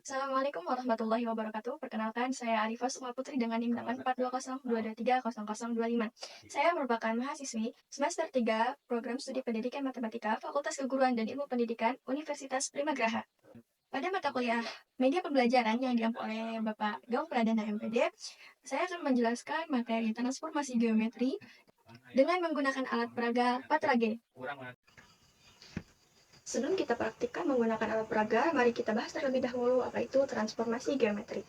Assalamualaikum warahmatullahi wabarakatuh. Perkenalkan, saya Arifah Sukma Putri dengan NIM 84202230025. Saya merupakan mahasiswi semester 3 Program Studi Pendidikan Matematika Fakultas Keguruan dan Ilmu Pendidikan Universitas Primagraha. Pada mata kuliah media pembelajaran yang diampu oleh Bapak Gaung Pradana MPD, saya akan menjelaskan materi transformasi geometri dengan menggunakan alat peraga Patra G. Sebelum kita praktikkan menggunakan alat peraga, mari kita bahas terlebih dahulu apa itu transformasi geometri.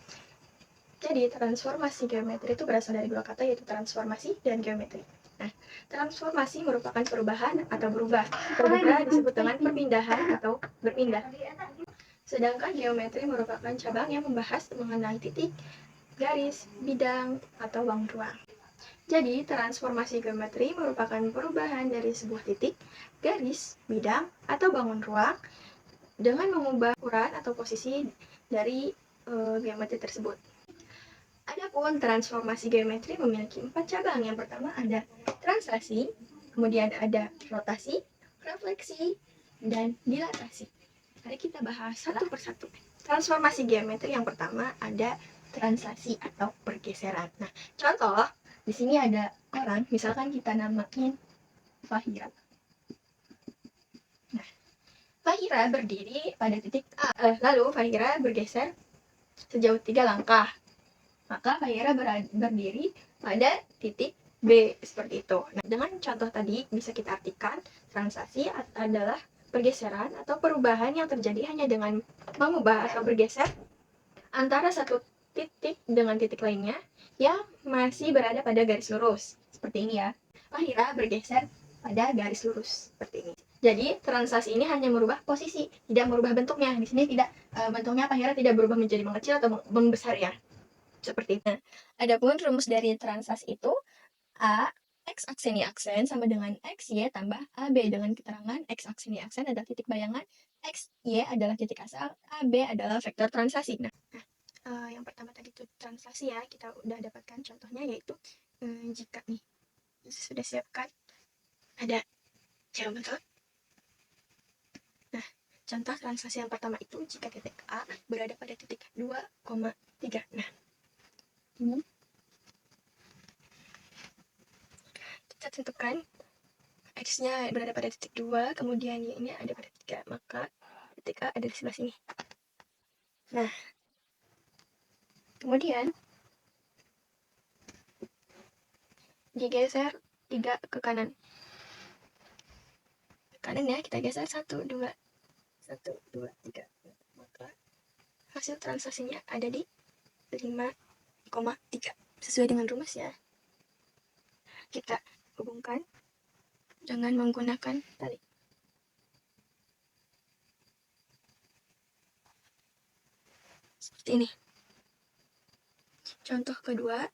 Jadi, transformasi geometri itu berasal dari dua kata, yaitu transformasi dan geometri. Nah, transformasi merupakan perubahan atau berubah. Juga disebut dengan perpindahan atau berpindah. Sedangkan geometri merupakan cabang yang membahas mengenai titik, garis, bidang, atau bangun ruang. Jadi, transformasi geometri merupakan perubahan dari sebuah titik, garis, bidang, atau bangun ruang dengan mengubah ukuran atau posisi dari geometri tersebut. Adapun transformasi geometri memiliki 4 cabang. Yang pertama ada translasi, kemudian ada rotasi, refleksi, dan dilatasi. Mari kita bahas satu persatu. Transformasi geometri yang pertama ada translasi atau pergeseran. Nah, contoh di sini ada orang, misalkan kita namain Fahira. Nah, Fahira berdiri pada titik A, lalu Fahira bergeser sejauh 3 langkah. Maka Fahira berdiri pada titik B, seperti itu. Nah, dengan contoh tadi bisa kita artikan translasi adalah pergeseran atau perubahan yang terjadi hanya dengan mengubah atau bergeser antara satu titik dengan titik lainnya yang masih berada pada garis lurus. Seperti ini ya. Fahira bergeser pada garis lurus seperti ini. Jadi translasi ini hanya merubah posisi, tidak merubah bentuknya. Di sini tidak bentuknya Fahira tidak berubah menjadi mengecil atau membesar ya. Seperti itu. Adapun rumus dari translasi itu A X aksen Y aksen sama dengan X Y tambah AB dengan keterangan X aksen Y aksen adalah titik bayangan, X Y adalah titik asal, AB adalah vektor translasi. Nah, yang pertama tadi itu translasi ya, kita udah dapatkan contohnya yaitu jika nih sudah siapkan ada geometri. Nah, contoh translasi yang pertama itu jika titik A berada pada titik 2,3. Nah, ini kita tentukan X-nya berada pada titik 2, kemudian Y-nya ada pada 3, maka titik A ada di sebelah sini. Nah, kemudian digeser 3 ke kanan. Kanan ya, kita geser 1, 2, 1, 2, 3. Maka hasil translasinya ada di 5,3. Sesuai dengan rumus ya. Kita hubungkan dengan menggunakan tali. Seperti ini. Contoh kedua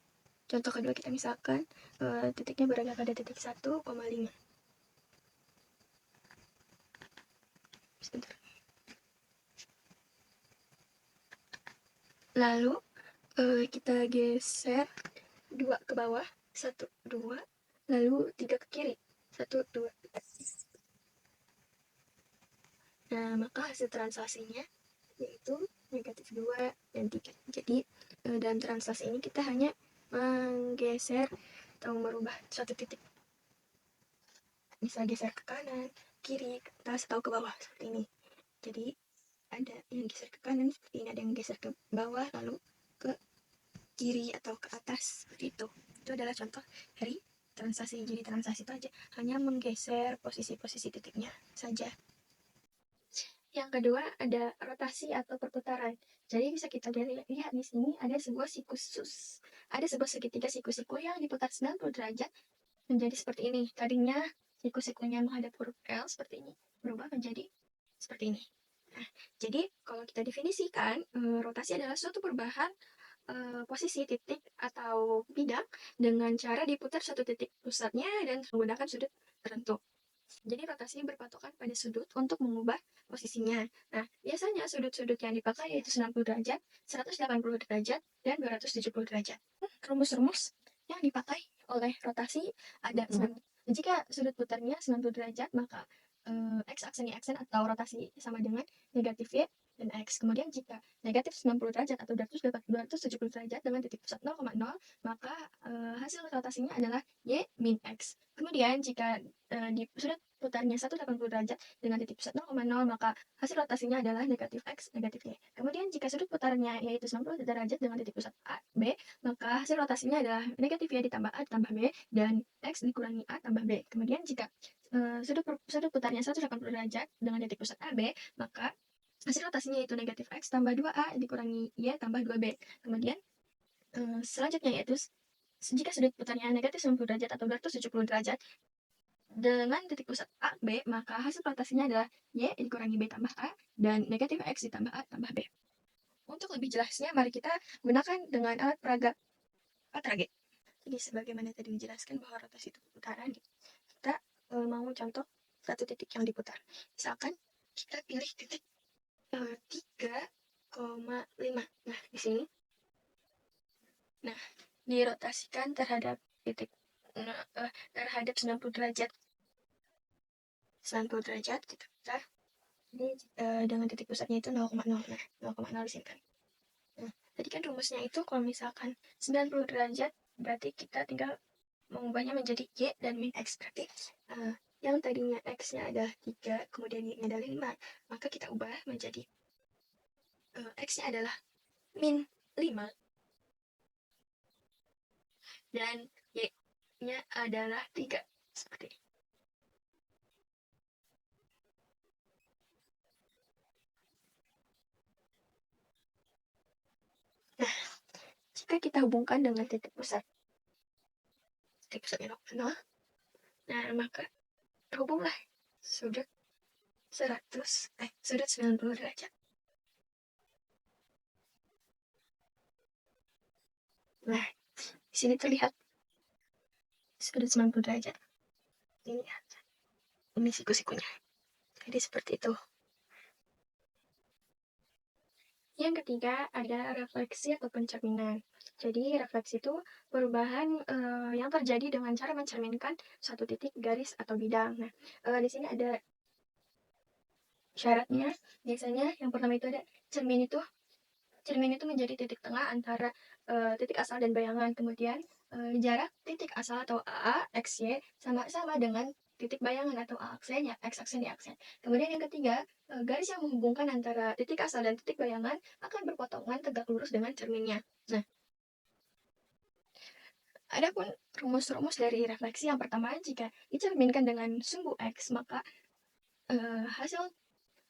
kita misalkan titiknya berada pada titik 1,5. Sebentar. Lalu kita geser 2 ke bawah, 1, 2, lalu 3 ke kiri, 1, 2. Nah, maka hasil translasinya yaitu negatif 2 dan 3. Jadi dalam translasi ini kita hanya menggeser atau merubah suatu titik. Bisa geser ke kanan, kiri, ke atas, atau ke bawah seperti ini. Jadi ada yang geser ke kanan seperti ini, ada yang geser ke bawah lalu ke kiri atau ke atas seperti itu. Itu adalah contoh dari translasi. Jadi translasi itu aja hanya menggeser posisi-posisi titiknya saja. Yang kedua ada rotasi atau perputaran. Jadi bisa kita lihat di sini ada sebuah sikus. Ada sebuah segitiga siku-siku yang diputar 90 derajat menjadi seperti ini. Tadinya siku-sikunya menghadap huruf L seperti ini, berubah menjadi seperti ini. Nah, jadi kalau kita definisikan, rotasi adalah suatu perubahan posisi titik atau bidang dengan cara diputar satu titik pusatnya dan menggunakan sudut tertentu. Jadi rotasi berpatokan pada sudut untuk mengubah posisinya. Nah, biasanya sudut-sudut yang dipakai yaitu 90 derajat, 180 derajat, dan 270 derajat. Rumus-rumus yang dipakai oleh rotasi ada jika sudut putarnya 90 derajat, maka X aksen Y aksen atau rotasi sama dengan negatif Y dan X. Kemudian jika negatif 90 derajat atau 270 derajat dengan titik pusat 0,0, maka hasil rotasinya adalah Y min X. Kemudian jika di sudut putarnya 180 derajat dengan titik pusat 0,0, maka hasil rotasinya adalah negatif X, negatif Y. Kemudian jika sudut putarnya yaitu 90 derajat dengan titik pusat A, B, maka hasil rotasinya adalah negatif Y ditambah A ditambah B, dan X dikurangi A tambah B. Kemudian jika sudut putarnya 180 derajat dengan titik pusat AB, maka hasil rotasinya yaitu negatif X tambah 2A dikurangi Y tambah 2B. Kemudian selanjutnya yaitu jika sudut putarnya negatif 90 derajat atau 270 derajat dengan titik pusat A, B, maka hasil rotasinya adalah Y dikurangi B tambah A dan negatif X ditambah A tambah B. Untuk lebih jelasnya, mari kita gunakan dengan alat peraga Patrage. Jadi sebagaimana tadi dijelaskan bahwa rotasi itu putaran, kita mau contoh satu titik yang diputar. Misalkan kita pilih titik 3,5. Nah, di sini. Nah, dirotasikan terhadap titik terhadap 90 derajat. 90 derajat kita putar. Jadi dengan titik pusatnya itu 0,0. Nah, 0,0 disimpan. Nah, tadi kan rumusnya itu kalau misalkan 90 derajat, berarti kita tinggal mengubahnya menjadi Y dan min X. Berarti yang tadinya X-nya adalah 3, kemudian Y-nya adalah 5, maka kita ubah menjadi X-nya adalah min 5 dan Y-nya adalah 3. Seperti ini. Nah, jika kita hubungkan dengan titik pusatnya 0,0, nah maka hubunglah sudut 90 derajat. Nah, di sini terlihat sudut 90 derajat. Ini siku-sikunya. Jadi seperti itu. Yang ketiga ada refleksi atau pencerminan. Jadi refleksi itu perubahan yang terjadi dengan cara mencerminkan suatu titik, garis, atau bidang. Nah, di sini ada syaratnya. Biasanya yang pertama itu ada cermin itu menjadi titik tengah antara titik asal dan bayangan. Kemudian jarak titik asal atau A, X, Y sama-sama dengan titik bayangan atau A aksen, ya X aksen, Y aksen. Kemudian yang ketiga, garis yang menghubungkan antara titik asal dan titik bayangan akan berpotongan tegak lurus dengan cerminnya. Nah, adapun rumus-rumus dari refleksi yang pertama, jika dicerminkan dengan sumbu X, maka hasil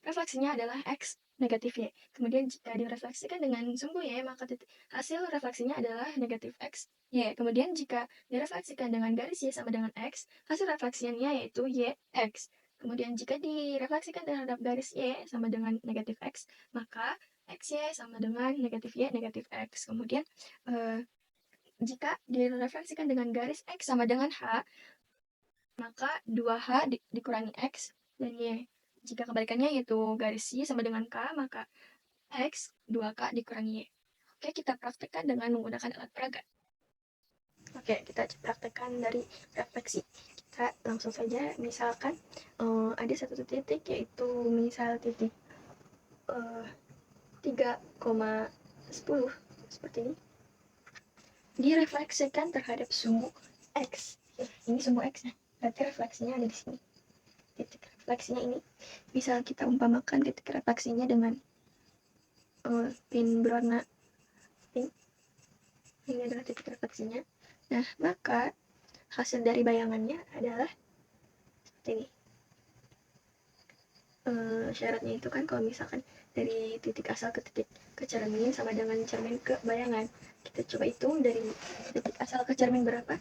refleksinya adalah X negatif Y. Kemudian jika direfleksikan dengan sumbu Y, maka hasil refleksinya adalah negatif X, Y. Kemudian jika direfleksikan dengan garis Y sama dengan X, hasil refleksinya yaitu Y, X. Kemudian jika direfleksikan terhadap garis Y sama dengan negatif X, maka XY sama dengan negatif Y, negatif X. Kemudian jika direfleksikan dengan garis X sama dengan H, maka 2H dikurangi X dan Y. Jika kebalikannya yaitu garis Y sama dengan K, maka X 2K dikurangi Y. Oke, kita praktekkan dengan menggunakan alat peraga. Oke, kita praktekkan dari refleksi. Kita langsung saja, misalkan ada satu titik, yaitu misal titik 3,10 seperti ini. Direfleksikan terhadap sumbu X. Ini sumbu X-nya, berarti refleksinya ada di sini. Titik refleksinya ini bisa kita umpamakan titik refleksinya dengan pin berwarna pink. Ini adalah titik refleksinya. Nah, maka hasil dari bayangannya adalah seperti ini. Syaratnya itu kan kalau misalkan dari titik asal ke cermin sama dengan cermin ke bayangan. Kita coba hitung dari titik asal ke cermin berapa?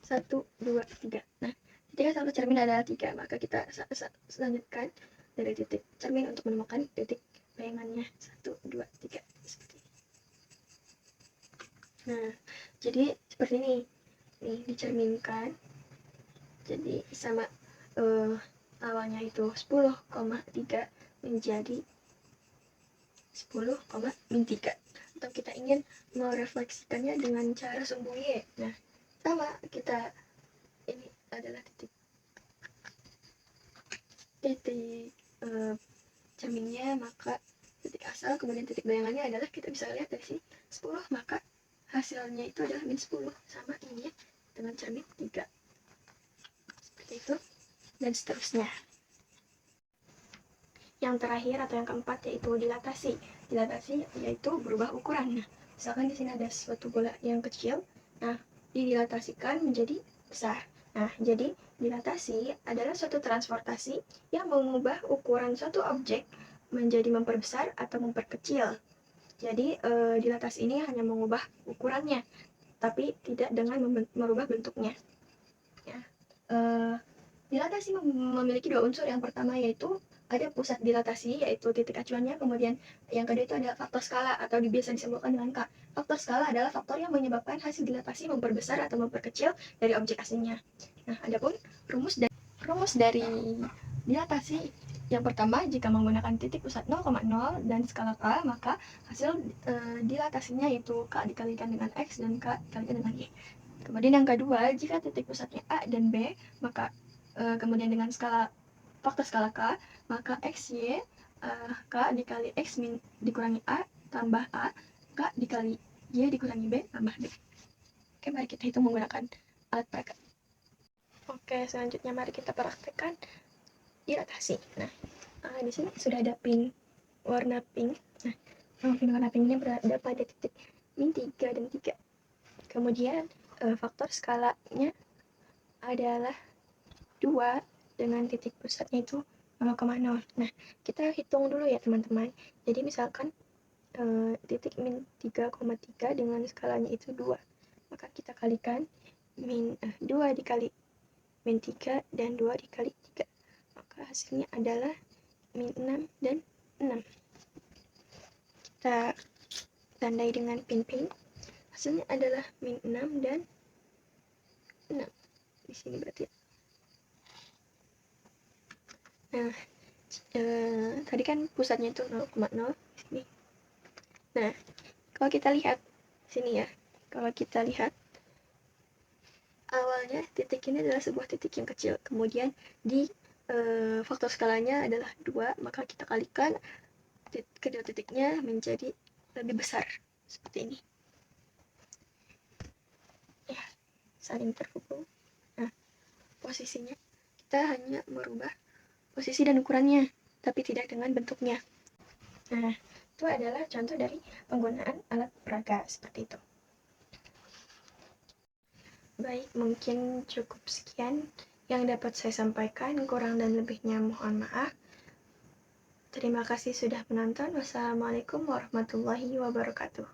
1, 2, 3. Nah, titik asal ke cermin adalah 3, maka kita lanjutkan dari titik cermin untuk menemukan titik bayangannya. 1, 2, 3. Seperti ini. Nah, jadi seperti ini. Nih, dicerminkan. Jadi sama awalnya itu 10,3 menjadi 10,3. Atau kita ingin merefleksikannya dengan cara sumbu Y. Nah, sama, kita ini adalah titik cerminnya, maka titik asal kemudian titik bayangannya adalah, kita bisa lihat dari sini 10, maka hasilnya itu adalah min 10, sama ini ya dengan cermin 3, seperti itu, dan seterusnya. Yang terakhir atau yang keempat yaitu dilatasi. Dilatasi yaitu berubah ukuran. Nah, misalkan di sini ada suatu bola yang kecil, nah didilatasikan menjadi besar. Nah, jadi dilatasi adalah suatu transportasi yang mengubah ukuran suatu objek menjadi memperbesar atau memperkecil. Jadi dilatasi ini hanya mengubah ukurannya, tapi tidak dengan merubah bentuknya. Ya. Dilatasi memiliki dua unsur. Yang pertama yaitu ada pusat dilatasi, yaitu titik acuannya. Kemudian yang kedua itu adalah faktor skala, atau biasa disebutkan dengan K. Faktor skala adalah faktor yang menyebabkan hasil dilatasi memperbesar atau memperkecil dari objek aslinya. Nah, adapun rumus dari dilatasi yang pertama, jika menggunakan titik pusat 0,0 dan skala K, maka hasil dilatasinya yaitu K dikalikan dengan X dan K dikalikan dengan Y. Kemudian yang kedua, jika titik pusatnya A dan B, maka kemudian dengan faktor skala K, maka X, Y, K dikali X dikurangi A tambah A, K dikali Y dikurangi B tambah B. Oke, mari kita hitung menggunakan alat peragat. Oke, selanjutnya mari kita praktekkan dilatasi. Nah, di sini sudah ada pin warna pink. Nah, pin warna pink ini berada pada titik min 3 dan 3. Kemudian faktor skalanya adalah 2 dengan titik pusatnya itu 0,0. Nah, kita hitung dulu ya teman-teman. Jadi misalkan titik min 3,3 dengan skalanya itu 2. Maka kita kalikan 2 dikali min 3 dan 2 dikali 3. Maka hasilnya adalah min 6 dan 6. Kita tandai dengan pin pink. Hasilnya adalah min 6 dan 6. Di sini berarti. Nah, tadi kan pusatnya itu 0,0 di sini. Nah, kalau kita lihat sini ya, kalau kita lihat awalnya titik ini adalah sebuah titik yang kecil, kemudian di faktor skalanya adalah 2, maka kita kalikan kedua titiknya menjadi lebih besar seperti ini ya, saling terhubung. Nah, posisinya kita hanya merubah posisi dan ukurannya, tapi tidak dengan bentuknya. Nah, itu adalah contoh dari penggunaan alat peraga seperti itu. Baik, mungkin cukup sekian yang dapat saya sampaikan. Kurang dan lebihnya mohon maaf. Terima kasih sudah menonton. Wassalamualaikum warahmatullahi wabarakatuh.